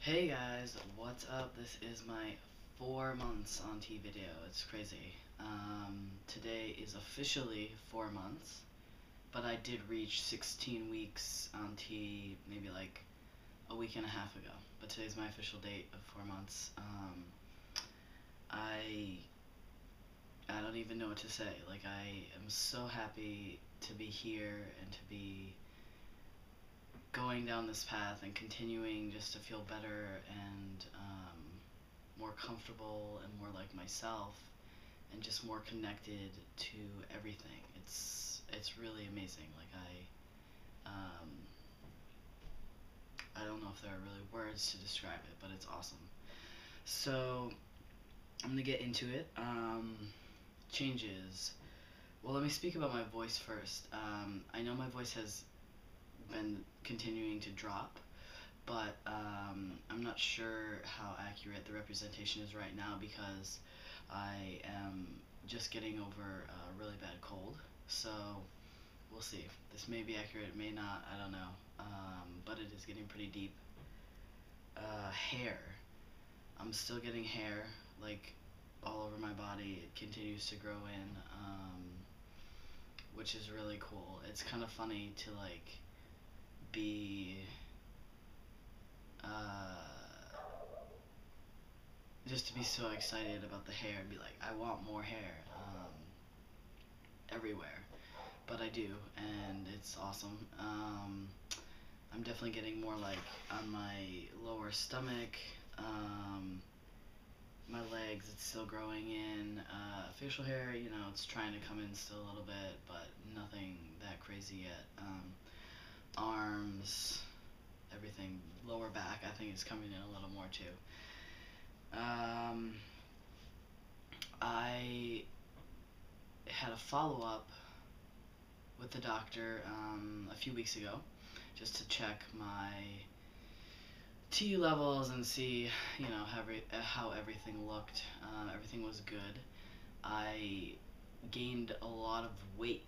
Hey guys, what's up? This is my 4 months on T video. It's crazy. Today is officially 4 months, but I did reach 16 weeks on T maybe like a week and a half ago. But today's my official date of 4 months. I I don't even know what to say. Like, I am so happy to be here and to be going down this path and continuing just to feel better and more comfortable and more like myself and just more connected to everything. It's really amazing. Like, I don't know if there are really words to describe it, but it's awesome. So I'm gonna get into it. Changes. Well, let me speak about my voice first. I know my voice has been continuing to drop, but I'm not sure how accurate the representation is right now because I am just getting over a really bad cold. So we'll see. This may be accurate, it may not, I don't know. But it is getting pretty deep. Hair. I'm still getting hair, like, all over my body. It continues to grow in, which is really cool. It's kind of funny to, like, be just to be so excited about the hair and be like, I want more hair everywhere. But I do, and it's awesome. I'm definitely getting more like on my lower stomach, my legs, it's still growing in. Facial hair, it's trying to come in still a little bit, but nothing that crazy yet. Arms, everything, lower back, I think it's coming in a little more too. I had a follow-up with the doctor a few weeks ago just to check my T levels and see, how everything looked. Everything was good. I gained a lot of weight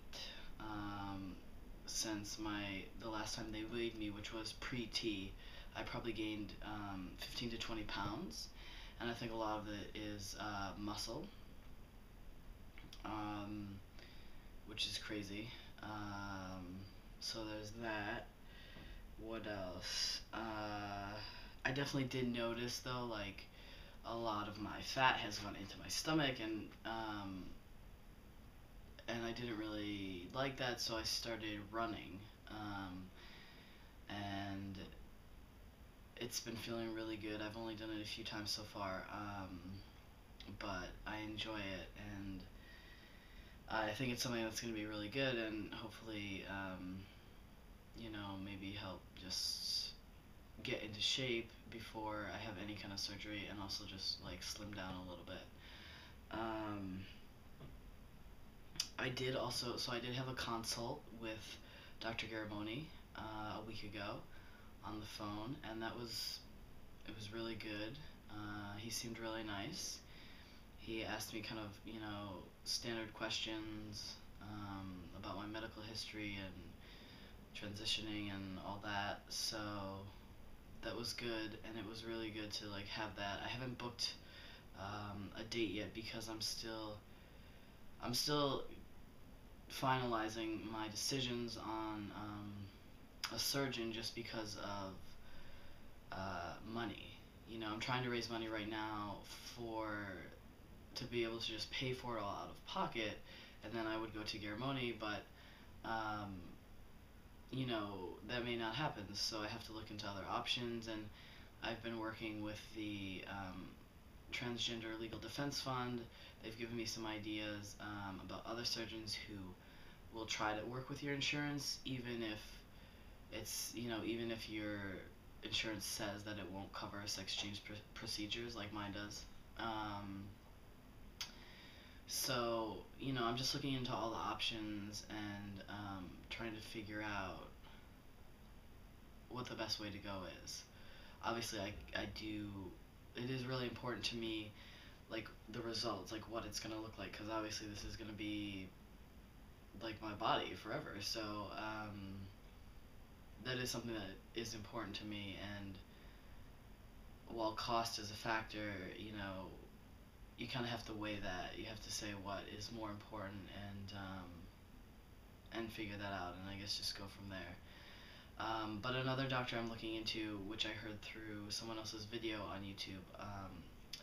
since the last time they weighed me, which was pre-T. I probably gained 15 to 20 pounds, and I think a lot of it is muscle, which is crazy. So there's that. What else? I definitely did notice though, like, a lot of my fat has gone into my stomach, and I didn't really like that, so I started running, and it's been feeling really good. I've only done it a few times so far, but I enjoy it, and I think it's something that's going to be really good, and hopefully, maybe help just get into shape before I have any kind of surgery, and also just like slim down a little bit. I did have a consult with Dr. Garramone a week ago on the phone, and it was really good. He seemed really nice. He asked me kind of, standard questions about my medical history and transitioning and all that. So that was good, and it was really good to like have that. I haven't booked a date yet because I'm still finalizing my decisions on a surgeon just because of money. I'm trying to raise money right now to be able to just pay for it all out of pocket, and then I would go to Garramone, but that may not happen, so I have to look into other options, and I've been working with the Transgender Legal Defense Fund. They've given me some ideas about other surgeons who will try to work with your insurance, even if your insurance says that it won't cover sex change procedures like mine does. So, I'm just looking into all the options and trying to figure out what the best way to go is. Obviously, it is really important to me, like, the results, like, what it's going to look like, because obviously this is going to be, like, my body forever. So, that is something that is important to me, and while cost is a factor, you kind of have to weigh that. You have to say what is more important, and figure that out, and I guess just go from there. But another doctor I'm looking into, which I heard through someone else's video on YouTube,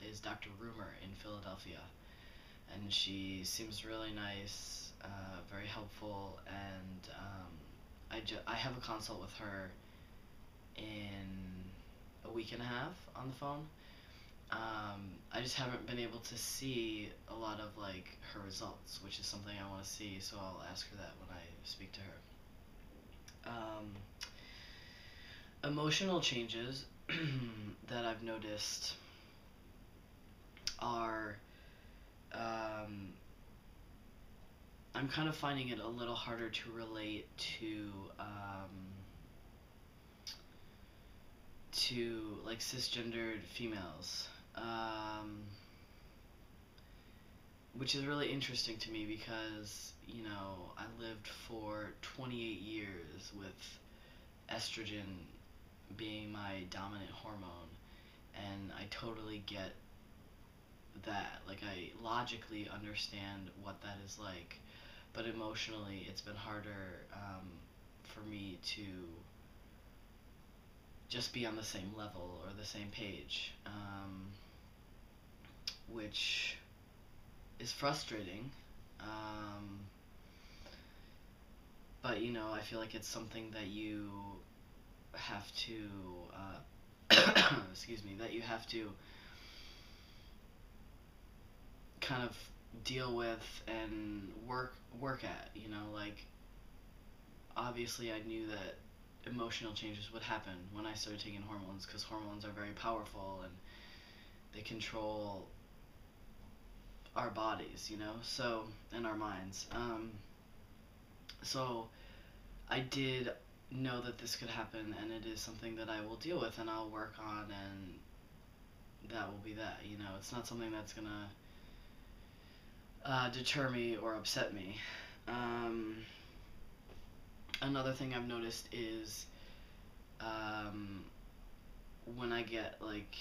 is Dr. Rumor in Philadelphia. And she seems really nice, very helpful, and I have a consult with her in a week and a half on the phone. I just haven't been able to see a lot of like her results, which is something I want to see, so I'll ask her that when I speak to her. Emotional changes that I've noticed are, I'm kind of finding it a little harder to relate to like cisgendered females, which is really interesting to me because I lived for 28 years with estrogen being my dominant hormone, and I totally get that. Like, I logically understand what that is like, but emotionally it's been harder, for me to just be on the same level or the same page, which is frustrating. Um, but I feel like it's something that you have to, excuse me, that you have to kind of deal with and work at. Like, obviously I knew that emotional changes would happen when I started taking hormones, because hormones are very powerful and they control our bodies, so, and our minds. So I did know that this could happen, and it is something that I will deal with and I'll work on, and that will be that. It's not something that's gonna deter me or upset me. Another thing I've noticed is, when I get like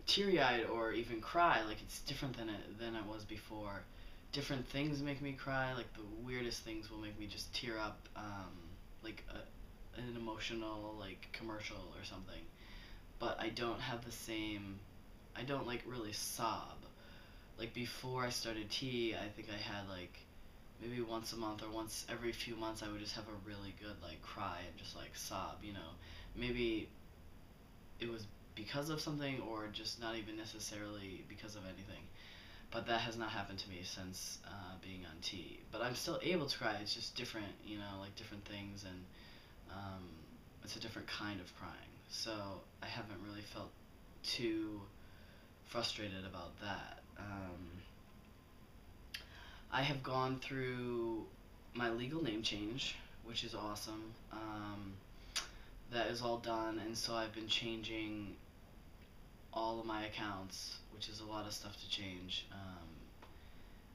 teary-eyed or even cry, like, it's different than it was before. Different things make me cry. Like, the weirdest things will make me just tear up, like an emotional like commercial or something. But I don't have the same. I don't like really sob. Like, before I started tea, I think I had like maybe once a month or once every few months I would just have a really good like cry and just like sob. Maybe it was because of something, or just not even necessarily because of anything. But that has not happened to me since being on tea. But I'm still able to cry. It's just different, like different things, and it's a different kind of crying. So I haven't really felt too frustrated about that. I have gone through my legal name change, which is awesome. That is all done, and so I've been changing all of my accounts, which is a lot of stuff to change.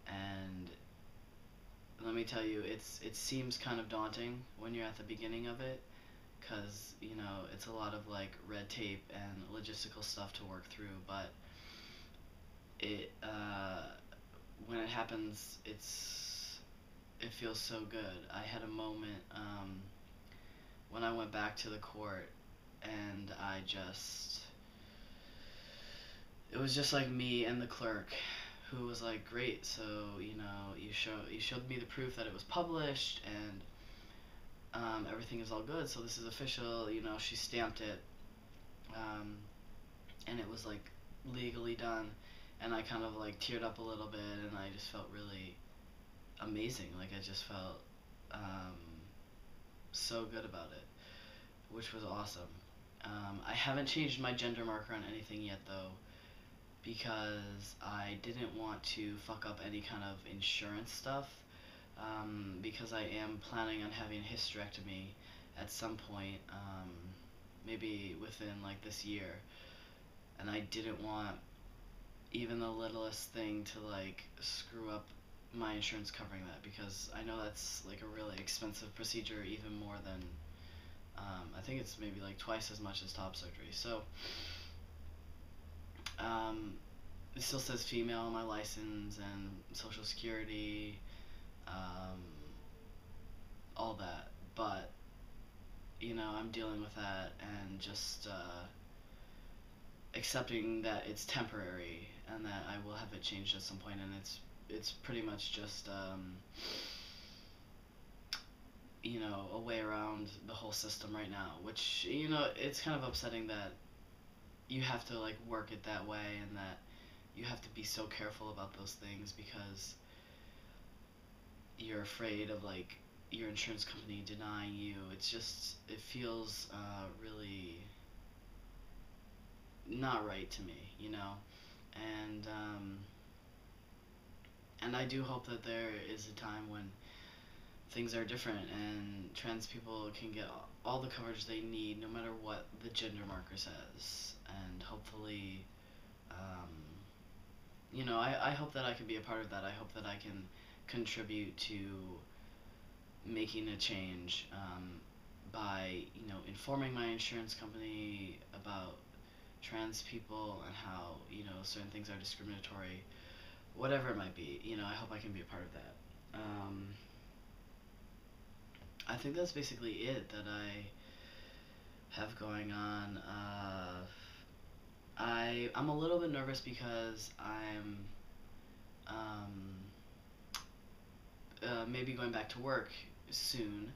And let me tell you, it seems kind of daunting when you're at the beginning of it, because it's a lot of like red tape and logistical stuff to work through. But it when it happens, it feels so good. I had a moment, when I went back to the court, and it was just like me and the clerk, who was like, great, so you showed me the proof that it was published, and everything is all good, so this is official. She stamped it, and it was like legally done, and I kind of like teared up a little bit, and I just felt really amazing. Like, I just felt so good about it, which was awesome. I haven't changed my gender marker on anything yet, though, because I didn't want to fuck up any kind of insurance stuff, because I am planning on having a hysterectomy at some point, maybe within like this year, and I didn't want even the littlest thing to like screw up my insurance covering that, because I know that's like a really expensive procedure, even more than I think it's maybe like twice as much as top surgery. So it still says female on my license and social security, um, all that. But I'm dealing with that and just accepting that it's temporary and that I will have it changed at some point, and it's pretty much just a way around the whole system right now, which it's kind of upsetting that you have to like work it that way and that you have to be so careful about those things because you're afraid of like your insurance company denying you. It feels really not right to me, and and I do hope that there is a time when things are different and trans people can get all the coverage they need no matter what the gender marker says. And hopefully, um, I hope that I can be a part of that. I hope that I can contribute to making a change by, informing my insurance company about trans people and how, certain things are discriminatory, whatever it might be. I hope I can be a part of that. I think that's basically it that I have going on. I'm a little bit nervous because I'm maybe going back to work soon.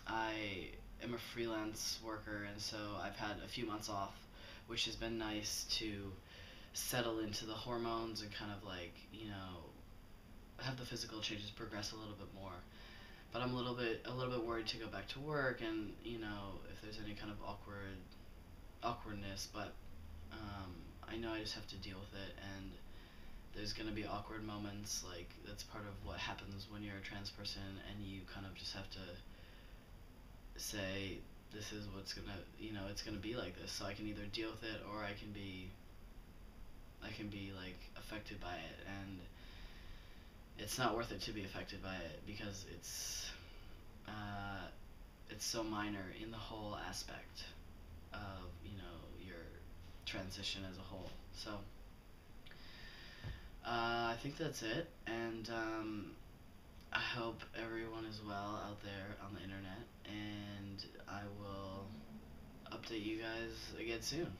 I am a freelance worker, and so I've had a few months off, which has been nice to settle into the hormones and kind of like have the physical changes progress a little bit more. But I'm a little bit worried to go back to work, and if there's any kind of awkwardness. But I know I just have to deal with it, and there's gonna be awkward moments. Like that's part of what happens when you're a trans person, and you kind of just have to say this is what's gonna it's gonna be like this. So I can either deal with it or I can be like affected by it, and it's not worth it to be affected by it because it's so minor in the whole aspect of your transition as a whole. So I think that's it, and I hope everyone is well out there on the internet, and I will update you guys again soon.